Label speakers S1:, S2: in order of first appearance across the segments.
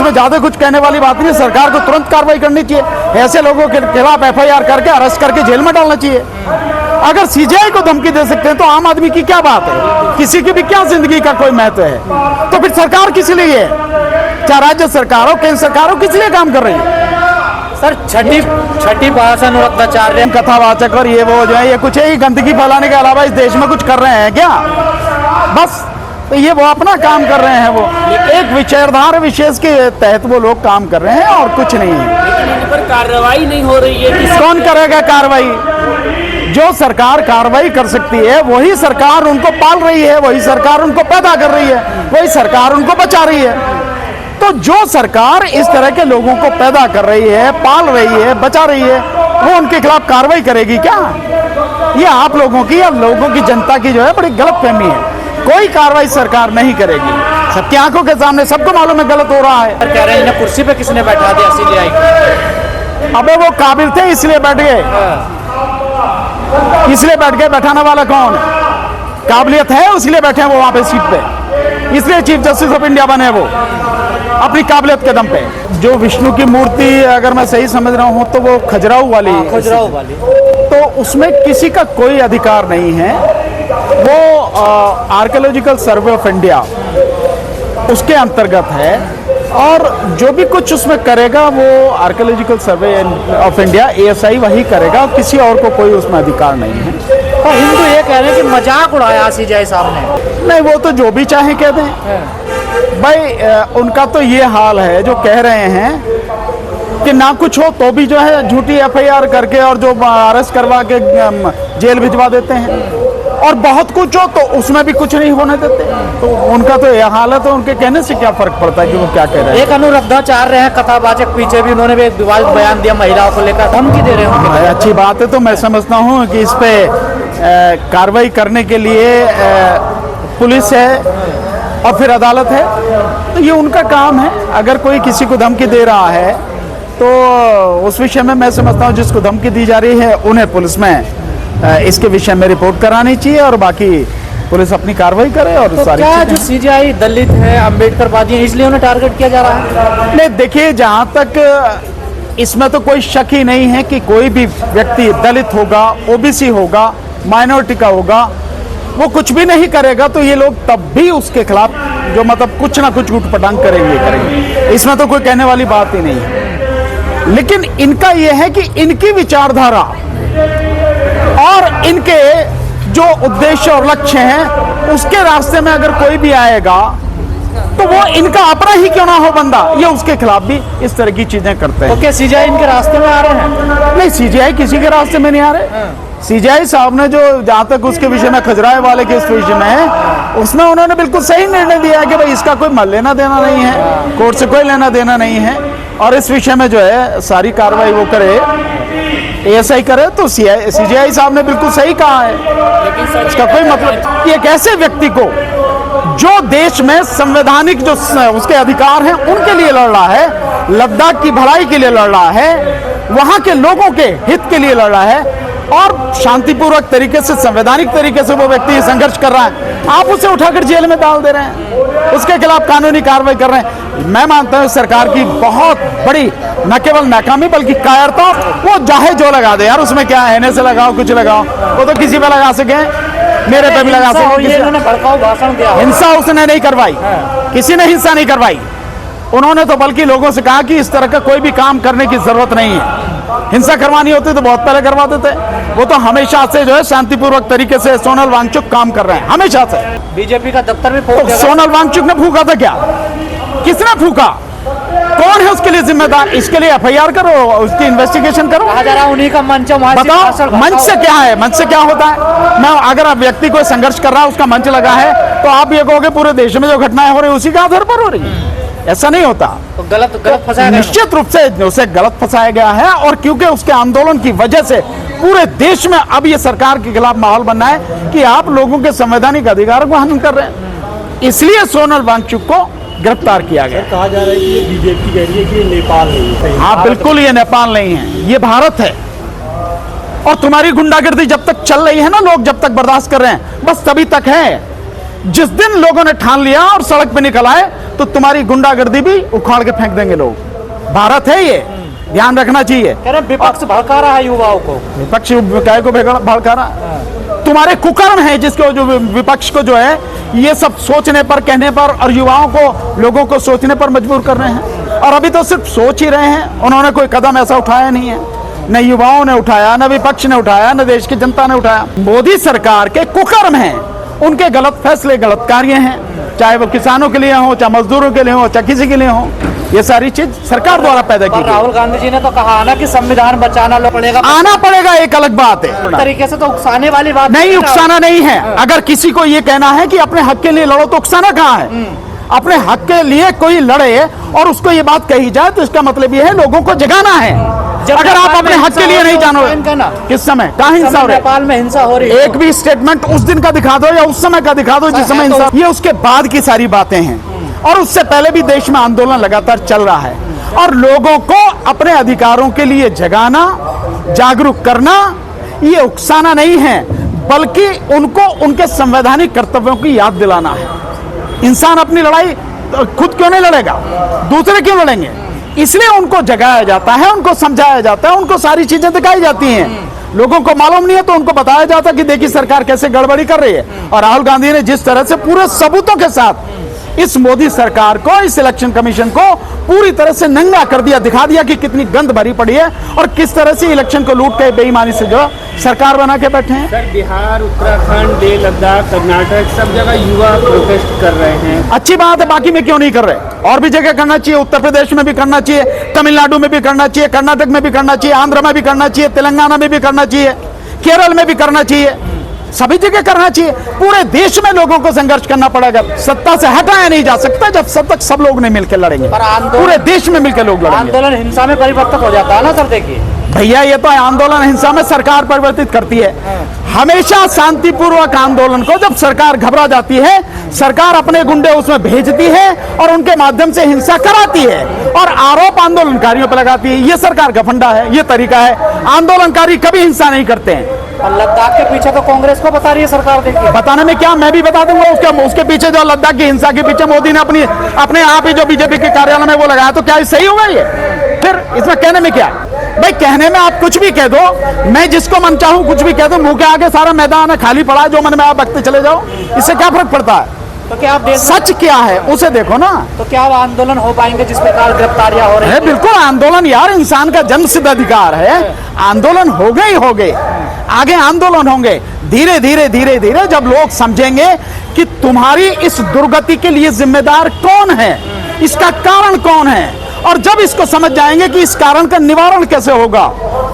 S1: इसमें ज्यादा कुछ कहने वाली बात नहीं है। सरकार को तुरंत कार्रवाई करनी चाहिए, ऐसे लोगों के खिलाफ FIR करके अरेस्ट करके जेल में डालना चाहिए। अगर CJI को धमकी दे सकते हैं तो आम आदमी की क्या बात है, किसी की भी क्या जिंदगी का कोई महत्व है। तो फिर सरकार किस लिए है, चाहे राज्य सरकार हो केंद्र सरकार हो, किस लिए काम कर रही है?
S2: सर छठी भाषा अनुरक्षाचार्य
S1: कथावाचक और ये वो जो है, ये कुछ ही गंदगी फैलाने के अलावा इस देश में कुछ कर रहे हैं क्या? बस तो ये वो अपना काम कर रहे हैं, वो एक विचारधारा विशेष के तहत वो लोग काम कर रहे हैं और कुछ नहीं है।
S2: लेकिन इन पर कार्रवाई नहीं हो रही है।
S1: कौन करेगा कार्रवाई? जो सरकार कार्रवाई कर सकती है वही सरकार उनको पाल रही है, वही सरकार उनको पैदा कर रही है, वही सरकार उनको बचा रही है। तो जो सरकार इस तरह के लोगों को पैदा कर रही है, पाल रही है, बचा रही है, वो उनके खिलाफ कार्रवाई करेगी क्या? ये आप लोगों की या लोगों की जनता की जो है बड़ी गलतफहमी है। कोई कार्रवाई सरकार नहीं करेगी, सबकी आंखों के सामने सबको मालूम है गलत हो रहा है।
S2: कह रहे हैं कुर्सी पे किसने बैठा दिया CJI?
S1: अबे वो काबिल थे इसलिए बैठ गए, इसलिए बैठ गए। बैठाने वाला कौन है? काबिलियत है इसलिए बैठे हैं वो वहां पे सीट पे, इसलिए चीफ जस्टिस ऑफ इंडिया बने वो अपनी काबिलियत के दम पे। जो विष्णु की मूर्ति अगर मैं सही समझ रहा हूं तो वो खजुराहो वाली, तो उसमें किसी का कोई अधिकार नहीं है। वो आर्कियोलॉजिकल सर्वे ऑफ इंडिया उसके अंतर्गत है और जो भी कुछ उसमें करेगा वो archaeological survey of India ASI वही करेगा, किसी और को कोई उसमें अधिकार नहीं है।
S2: और हिंदू ये कह रहे हैं कि मजाक उड़ाया CJI साहब ने।
S1: नहीं, वो तो जो भी चाहे कह दें भाई, उनका तो ये हाल है जो कह रहे हैं कि ना कुछ हो तो भी जो है झूठी FIR करके और जो अरेस्ट करवा के जेल भिजवा देते हैं, और बहुत कुछ हो तो उसमें भी कुछ नहीं होने देते। तो उनका तो यह हाल है, तो उनके कहने से क्या फर्क पड़ता है कि वो क्या कह रहे हैं।
S2: एक अनुरक्षाचार्य हैं कथावाचक, पीछे भी उन्होंने भी एक विवादित बयान दिया महिलाओं को लेकर, धमकी दे रहे होंगे।
S1: अच्छी बात है, तो मैं समझता हूँ कि इस पे कार्रवाई करने के लिए पुलिस है और फिर अदालत है, तो ये उनका काम है। अगर कोई किसी को धमकी दे रहा है तो उस विषय में मैं समझता हूँ जिसको धमकी दी जा रही है उन्हें पुलिस में इसके विषय में रिपोर्ट करानी चाहिए और बाकी पुलिस अपनी कार्रवाई करे। और
S2: तो
S1: सारी
S2: क्या जो CJI दलित है, अम्बेडकरवादी है, इसलिए उन्हें टारगेट किया जा रहा है?
S1: नहीं, देखिए, जहाँ तक इसमें तो कोई शक ही नहीं है कि कोई भी व्यक्ति दलित होगा, OBC होगा, माइनॉरिटी का होगा, वो कुछ भी नहीं करेगा तो ये लोग तब भी उसके खिलाफ जो मतलब कुछ ना कुछ उठपटांग करेंगे। इसमें तो कोई कहने वाली बात ही नहीं है। लेकिन इनका यह है कि इनकी विचारधारा और इनके जो उद्देश्य और लक्ष्य हैं उसके रास्ते में अगर कोई भी आएगा तो वो इनका अपना ही क्यों ना हो बंदा, ये उसके खिलाफ भी इस तरह की चीजें करते हैं।
S2: तो क्या CJI इनके रास्ते में आ रहे हैं?
S1: नहीं, CJI किसी के रास्ते में नहीं आ रहे। CJI साहब ने जो जहां तक उसके विषय में खजुराहो वाले के इस विषय में है, उसमें उन्होंने बिल्कुल सही निर्णय दिया है कि भाई इसका कोई लेना देना नहीं है, कोर्ट से कोई लेना देना नहीं है, और इस विषय में जो है सारी कार्रवाई वो करे, ASI करे। तो CJI साहब ने बिल्कुल सही कहा है। इसका कोई मतलब कि एक ऐसे व्यक्ति को जो देश में संवैधानिक जो उसके अधिकार हैं उनके लिए लड़ रहा है, लद्दाख की भलाई के लिए लड़ रहा है, वहां के लोगों के हित के लिए लड़ रहा है और शांतिपूर्वक तरीके से, संवैधानिक तरीके से वो व्यक्ति संघर्ष कर रहा है, आप उसे उठाकर जेल में डाल दे रहे हैं, उसके खिलाफ कानूनी कार्रवाई कर रहे हैं। मैं मानता हूं सरकार की बहुत बड़ी न केवल नाकामी बल्कि कायरता। वो चाहे जो लगा दे यार, उसमें क्या है, से लगाओ कुछ लगाओ, वो तो किसी पे लगा सके, मेरे पे भी लगा सके।
S2: भड़काऊ भाषण दिया,
S1: हिंसा उसने नहीं करवाई, किसी ने हिंसा नहीं करवाई। उन्होंने तो बल्कि लोगों से कहा कि इस तरह का कोई भी काम करने की जरूरत नहीं है, हिंसा करवानी होती तो बहुत पहले करवा देते। वो तो हमेशा से जो है शांतिपूर्वक तरीके से सोनल वांगचुक काम कर रहे हैं, हमेशा से।
S2: बीजेपी का दफ्तर भी
S1: तो सोनल वांगचुक ने फूका था क्या? किसने फूका? कौन है उसके लिए जिम्मेदार? इसके लिए FIR करो, उसकी इन्वेस्टिगेशन करो।
S2: कहा जा रहा उन्हीं का मंच है,
S1: बताओ मंच से क्या है, मंच से क्या होता है? मैं अगर आप व्यक्ति को संघर्ष कर रहा है, उसका मंच लगा है, तो आप ये कहोगे पूरे देश में जो घटनाएं हो रही है उसी के आधार पर हो रही है। ऐसा नहीं होता।
S2: तो गलत फंसाया गया,
S1: निश्चित रूप से उसे गलत फंसाया गया है, और क्योंकि उसके आंदोलन की वजह से पूरे देश में अब ये सरकार के खिलाफ माहौल बनना है कि आप लोगों के संवैधानिक अधिकारों को हनन कर रहे हैं, इसलिए सोनल वांगचुक को गिरफ्तार किया गया।
S3: कहा जा रहा है कि ये बीजेपी कह रही है कि ये नेपाल है।
S1: हाँ, बिल्कुल ये नेपाल नहीं है, ये भारत है। और तुम्हारी गुंडागर्दी जब तक चल रही है ना, लोग जब तक बर्दाश्त कर रहे हैं, बस तभी तक है। जिस दिन लोगों ने ठान लिया और सड़क पे निकल आए, तो तुम्हारी गुंडागर्दी भी उखाड़ के फेंक देंगे लोग। भारत है ये, ध्यान रखना चाहिए।
S2: कह रहे विपक्ष भड़का रहा है युवाओं को।
S1: विपक्ष काय को भड़का रहा? तुम्हारे कुकर्म है जिसको जो विपक्ष को जो है ये सब सोचने पर, कहने पर और युवाओं को, लोगों को सोचने पर मजबूर कर रहे हैं। और अभी तो सिर्फ सोच ही रहे हैं, उन्होंने कोई कदम ऐसा उठाया नहीं है। न युवाओं ने उठाया, न विपक्ष ने उठाया, न देश की जनता ने उठाया। मोदी सरकार के कुकर्म हैं, उनके गलत फैसले, गलत कार्य हैं, चाहे वो किसानों के लिए हो, चाहे मजदूरों के लिए हो, चाहे किसी के लिए हो। ये सारी चीज सरकार द्वारा पैदा की गई।
S2: राहुल गांधी जी ने तो कहा ना कि संविधान बचाना पड़ेगा,
S1: आना पड़ेगा, एक अलग बात है।
S2: तरीके से तो उकसाने वाली बात
S1: नहीं, उकसाना नहीं है। अगर किसी को ये कहना है कि अपने हक के लिए लड़ो, तो उकसाना कहाँ है? अपने हक के लिए कोई लड़े और उसको ये बात कही जाए तो इसका मतलब ये है लोगों को जगाना है। अगर आप अपने हक के लिए नहीं जानो, किस समय कहाँ हिंसा हो रही है?
S2: नेपाल में हिंसा हो रही है।
S1: एक भी स्टेटमेंट उस दिन का दिखा दो या उस समय का दिखा दो जिस समय हिंसा। ये उसके बाद की सारी बातें हैं, और उससे पहले भी देश में आंदोलन लगातार चल रहा है। और लोगों को अपने अधिकारों के लिए जगाना, जागरूक करना, ये उकसाना नहीं है, बल्कि उनको उनके संवैधानिक कर्तव्यों की याद दिलाना है। इंसान अपनी लड़ाई खुद क्यों नहीं लड़ेगा, दूसरे क्यों लड़ेंगे? इसलिए उनको जगाया जाता है, उनको समझाया जाता है, उनको सारी चीजें दिखाई जाती हैं। लोगों को मालूम नहीं है तो उनको बताया जाता है कि देखिए सरकार कैसे गड़बड़ी कर रही है। और राहुल गांधी ने जिस तरह से पूरे सबूतों के साथ इस मोदी सरकार को, इस इलेक्शन कमीशन को पूरी तरह से नंगा कर दिया, दिखा दिया कि कितनी गंद भरी पड़ी है और किस तरह से इलेक्शन को लूट के बेईमानी से जो सरकार बना के बैठे हैं।
S3: सर, बिहार, उत्तराखंड, लेह लद्दाख, कर्नाटक, सब जगह युवा प्रोटेस्ट कर रहे हैं।
S1: अच्छी बात है, बाकी में क्यों नहीं कर रहे? और भी जगह करना चाहिए, उत्तर प्रदेश में भी करना चाहिए, तमिलनाडु में भी करना चाहिए, कर्नाटक में भी करना चाहिए, आंध्र में भी करना चाहिए, तेलंगाना में भी करना चाहिए, केरल में भी करना चाहिए, सभी जगह करना चाहिए। पूरे देश में लोगों को संघर्ष करना पड़ेगा। सत्ता से हटाया नहीं जा सकता जब तक सब लोग नहीं मिलकर लड़ेंगे। पूरे देश में मिलकर लोग लड़ेंगे।
S2: आंदोलन हिंसा में परिवर्तित हो जाता है ना सर। देखिए
S1: भैया, ये तो आंदोलन हिंसा में सरकार परिवर्तित करती है। हमेशा शांतिपूर्वक आंदोलन को जब सरकार घबरा जाती है, सरकार अपने गुंडे उसमें भेजती है और उनके माध्यम से हिंसा कराती है और आरोप आंदोलनकारियों पर लगाती है। ये सरकार का फंडा है, ये तरीका है। आंदोलनकारी कभी हिंसा नहीं करते हैं।
S2: और लद्दाख के पीछे तो कांग्रेस को बता रही है सरकार। देखिए,
S1: बताने में क्या, मैं भी बता दूंगा। उसके पीछे जो लद्दाख की हिंसा के पीछे मोदी ने अपने आप ही जो बीजेपी के कार्यालय में वो लगाया, तो क्या सही होगा ये? फिर इसमें कहने में क्या? भाई कहने में आप कुछ भी कह दो, मैं जिसको मन चाहूं कुछ भी कह दो, मुंह के आगे सारा मैदान है, खाली पड़ा है, जो मन में आप बकते चले जाओ, इससे क्या फर्क पड़ता है?
S2: तो क्या आप
S1: सच क्या है उसे देखो ना।
S2: तो क्या आंदोलन हो पाएंगे जिस प्रकार गिरफ्तारियां हो रही है?
S1: बिल्कुल, आंदोलन यार इंसान का जन्मसिद्ध अधिकार है। आंदोलन हो गए, आगे आंदोलन होंगे। धीरे धीरे धीरे धीरे जब लोग समझेंगे कि तुम्हारी इस दुर्गति के लिए जिम्मेदार कौन है, इसका कारण कौन है, और जब इसको समझ जाएंगे कि इस कारण का निवारण कैसे होगा,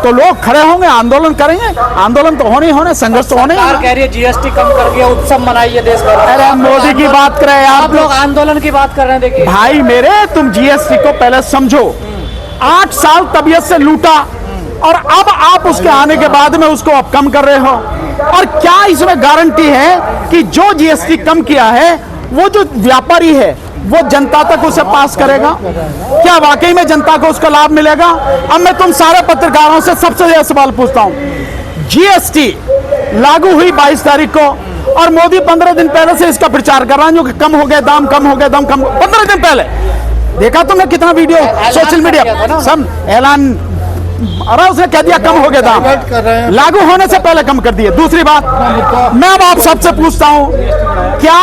S1: तो लोग खड़े होंगे, आंदोलन करेंगे। आंदोलन तो होने, संघर्ष तो होने।
S2: सरकार कह रही है जीएसटी कम कर दिया, उत्सव मनाइए देश भर।
S1: अरे मोदी की बात करें
S2: आप लोग आंदोलन की बात कर रहे हैं। देखिए
S1: भाई मेरे, तुम जीएसटी को पहले समझो। 8 साल तबीयत से लूटा और अब आप उसके आने के बाद में उसको अब कम कर रहे हो। और क्या इसमें गारंटी है कि जो जीएसटी कम किया है वो जो व्यापारी है वो जनता तक उसे पास करेगा? क्या वाकई में जनता को उसका लाभ मिलेगा? अब मैं तुम सारे पत्रकारों से सबसे ज्यादा सवाल पूछता हूं। जीएसटी लागू हुई 22 तारीख को और मोदी 15 दिन पहले से इसका प्रचार कर रहा है, जो कि कम हो गए दाम, कम हो गए दाम, कम। 15 दिन पहले देखा तुमने कितना वीडियो सोशल मीडिया सब ऐलान, अरे उसने कह दिया कम हो गए दाम, लागू होने से पहले कम कर दिए। दूसरी बात, मैं अब आप सबसे पूछता हूं, क्या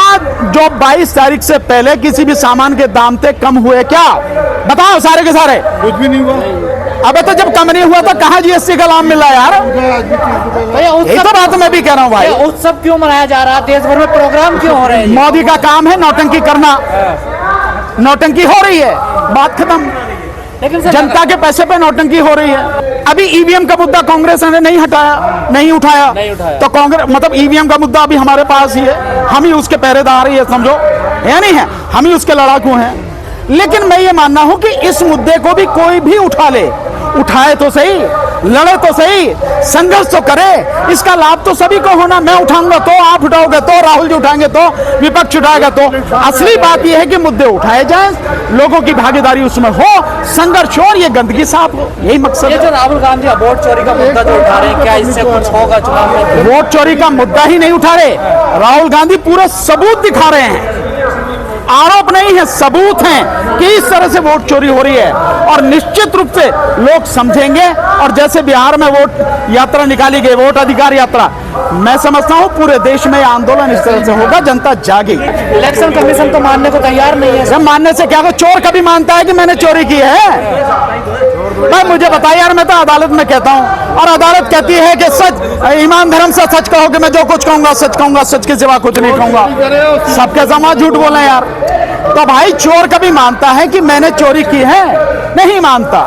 S1: जो 22 तारीख से पहले किसी भी सामान के दाम थे कम हुए? क्या बताओ, सारे के सारे?
S3: कुछ भी नहीं हुआ।
S1: अबे तो जब कम नहीं हुआ तो कहाँ जीएसटी का लाभ मिल रहा है यार? यही तो बात मैं भी कह रहा हूँ भाई।
S2: उत्सव क्यों मनाया जा रहा है? देश भर में प्रोग्राम क्यों हो रहे हैं?
S1: मोदी का काम है नौटंकी करना। नौटंकी हो रही है, बात खत्म।
S2: लेकिन
S1: जनता के पैसे पे नौटंकी हो रही है। अभी ईवीएम का मुद्दा कांग्रेस ने नहीं हटाया, नहीं उठाया। तो कांग्रेस मतलब ईवीएम का मुद्दा अभी हमारे पास ही है, हम ही उसके पहरेदार ही है, समझो, है नहीं है? हम ही उसके लड़ाकू हैं। लेकिन मैं ये मानना हूं कि इस मुद्दे को भी कोई भी उठा ले, उठाए तो सही, लड़े तो सही, संघर्ष तो करे, इसका लाभ तो सभी को होना। मैं उठाऊंगा तो, आप उठाओगे तो, राहुल जी उठाएंगे तो, विपक्ष उठाएगा तो। असली बात यह है कि मुद्दे उठाए जाएं, लोगों की भागीदारी उसमें हो, संघर्ष हो और ये गंदगी साफ हो, यही मकसद
S2: है। जो राहुल गांधी वोट चोरी का मुद्दा जो उठा रहे हैं, क्या इससे कुछ होगा चुनाव में?
S1: वोट चोरी का मुद्दा ही नहीं उठा रहे, राहुल गांधी पूरे सबूत दिखा रहे हैं। आरोप नहीं है, सबूत हैं कि इस तरह से वोट चोरी हो रही है। और निश्चित रूप से लोग समझेंगे। और जैसे बिहार में वोट यात्रा निकाली गई, वोट अधिकार यात्रा, मैं समझता हूं पूरे देश में आंदोलन इस तरह से होगा, जनता जागेगी।
S2: इलेक्शन कमीशन तो मानने को तैयार नहीं है।
S1: जब मानने से क्या, चोर कभी मानता है कि मैंने चोरी की है? भाई मुझे बताइए यार, मैं तो अदालत में कहता हूं और अदालत कहती है कि सच, ईमान धर्म से सच कहो कि मैं जो कुछ कहूंगा सच कहूंगा, सच के सिवा कुछ नहीं कहूंगा। सबके जमा झूठ बोले यार। तो भाई चोर कभी मानता है कि मैंने चोरी की है? नहीं मानता।